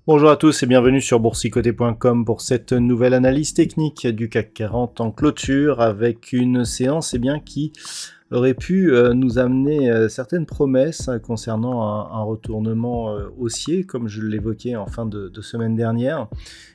Bonjour à tous et bienvenue sur boursicoté.com pour cette nouvelle analyse technique du CAC 40 en clôture avec une séance qui aurait pu nous amener certaines promesses concernant un retournement haussier, comme je l'évoquais en fin de semaine dernière,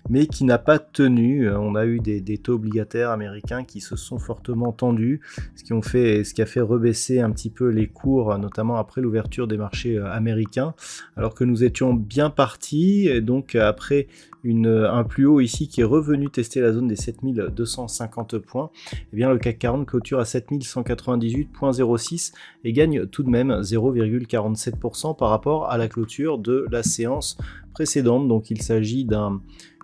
mais qui n'a pas tenu. On a eu des taux obligataires américains qui se sont fortement tendus, ce qui a fait rebaisser un petit peu les cours, notamment après l'ouverture des marchés américains, alors que nous étions bien partis, et donc après un plus haut ici qui est revenu tester la zone des 7250 points, et bien le CAC 40 clôture à 7198,06 et gagne tout de même 0,47% par rapport à la clôture de la séance précédente. Donc il s'agit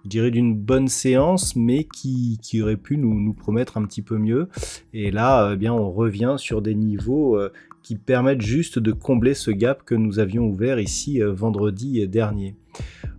d'une bonne séance, mais qui aurait pu nous promettre un petit peu mieux. Et là, on revient sur des niveaux qui permettent juste de combler ce gap que nous avions ouvert ici vendredi dernier.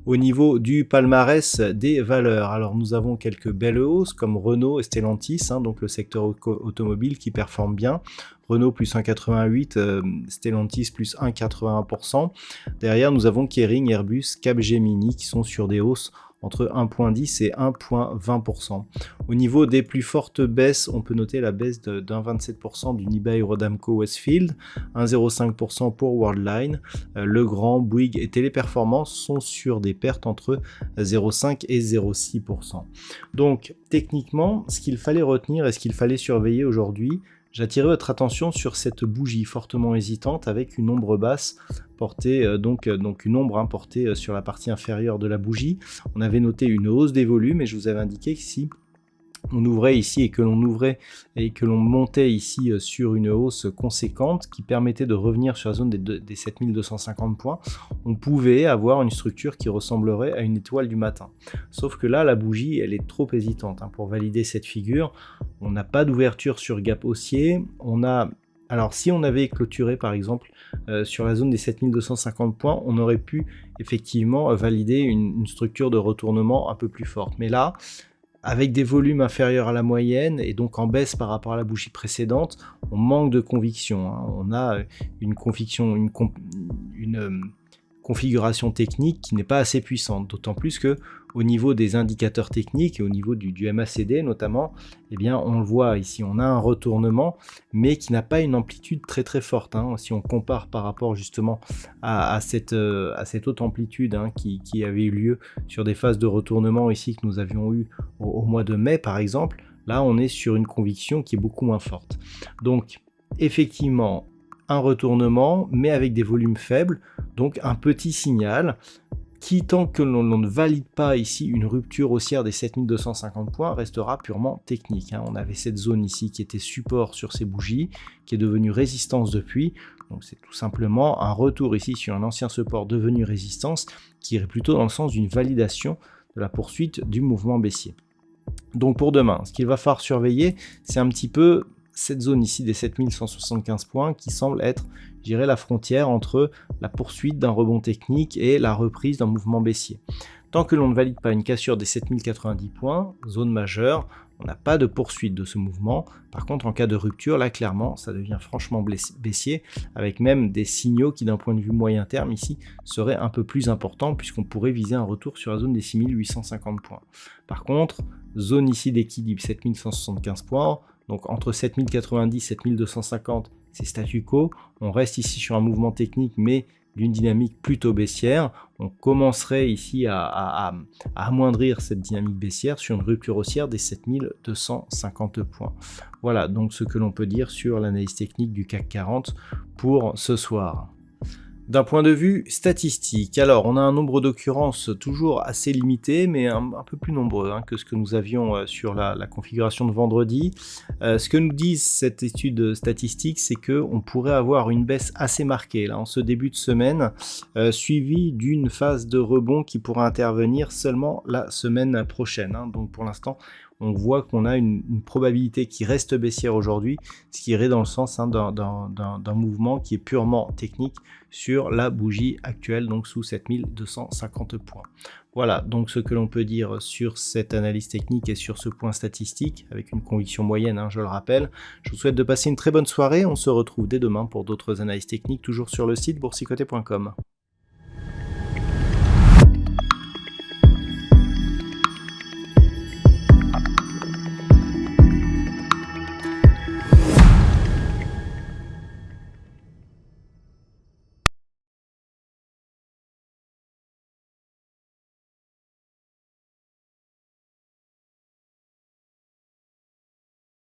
Au niveau du palmarès des valeurs, alors nous avons quelques belles hausses comme Renault et Stellantis, donc le secteur automobile qui performe bien. Renault plus 1,88, Stellantis plus 1,81%. Derrière, nous avons Kering, Airbus, Capgemini qui sont sur des hausses entre 1,10 et 1,20%. Au niveau des plus fortes baisses, on peut noter la baisse de 1,27% du Nikkei Rodamco Westfield, 1,05% pour Worldline, Legrand, Bouygues et Téléperformance sont sur des pertes entre 0,5 et 0,6%. Donc techniquement, ce qu'il fallait retenir et ce qu'il fallait surveiller aujourd'hui, j'attirais votre attention sur cette bougie fortement hésitante avec une ombre basse portée, donc une ombre portée sur la partie inférieure de la bougie. On avait noté une hausse des volumes et je vous avais indiqué que si on ouvrait ici et que l'on montait ici sur une hausse conséquente qui permettait de revenir sur la zone des 7250 points, on pouvait avoir une structure qui ressemblerait à une étoile du matin. Sauf que là, la bougie, elle est trop hésitante. Pour valider cette figure, on n'a pas d'ouverture sur gap haussier. Alors si on avait clôturé par exemple sur la zone des 7250 points, on aurait pu effectivement valider une structure de retournement un peu plus forte. Mais là, avec des volumes inférieurs à la moyenne et donc en baisse par rapport à la bougie précédente, on manque de conviction. On a une configuration technique qui n'est pas assez puissante, d'autant plus que au niveau des indicateurs techniques et au niveau du MACD notamment, on le voit ici, on a un retournement mais qui n'a pas une amplitude très très forte. Si on compare par rapport justement à cette haute amplitude qui avait eu lieu sur des phases de retournement ici que nous avions eu au mois de mai par exemple, là on est sur une conviction qui est beaucoup moins forte. Donc effectivement, un retournement mais avec des volumes faibles, donc un petit signal qui, tant que l'on ne valide pas ici une rupture haussière des 7250 points, restera purement technique. On avait cette zone ici qui était support sur ces bougies, qui est devenue résistance depuis. Donc c'est tout simplement un retour ici sur un ancien support devenu résistance, qui irait plutôt dans le sens d'une validation de la poursuite du mouvement baissier. Donc pour demain, ce qu'il va falloir surveiller, c'est un petit peu cette zone ici des 7175 points qui semble être, je dirais, la frontière entre la poursuite d'un rebond technique et la reprise d'un mouvement baissier. Tant que l'on ne valide pas une cassure des 7090 points, zone majeure, on n'a pas de poursuite de ce mouvement. Par contre, en cas de rupture, là clairement, ça devient franchement baissier, avec même des signaux qui d'un point de vue moyen terme ici seraient un peu plus importants puisqu'on pourrait viser un retour sur la zone des 6850 points. Par contre, zone ici d'équilibre 7175 points, donc entre 7090 et 7250, c'est statu quo. On reste ici sur un mouvement technique, mais d'une dynamique plutôt baissière. On commencerait ici à amoindrir cette dynamique baissière sur une rupture haussière des 7250 points. Voilà donc ce que l'on peut dire sur l'analyse technique du CAC 40 pour ce soir. D'un point de vue statistique, alors on a un nombre d'occurrences toujours assez limité, mais un peu plus nombreux que ce que nous avions sur la configuration de vendredi. Ce que nous dit cette étude statistique, c'est qu'on pourrait avoir une baisse assez marquée là, en ce début de semaine, suivie d'une phase de rebond qui pourra intervenir seulement la semaine prochaine. Donc pour l'instant, on voit qu'on a une probabilité qui reste baissière aujourd'hui, ce qui irait dans le sens d'un mouvement qui est purement technique sur la bougie actuelle, donc sous 7250 points. Voilà donc ce que l'on peut dire sur cette analyse technique et sur ce point statistique, avec une conviction moyenne, je le rappelle. Je vous souhaite de passer une très bonne soirée, on se retrouve dès demain pour d'autres analyses techniques, toujours sur le site boursicoté.com.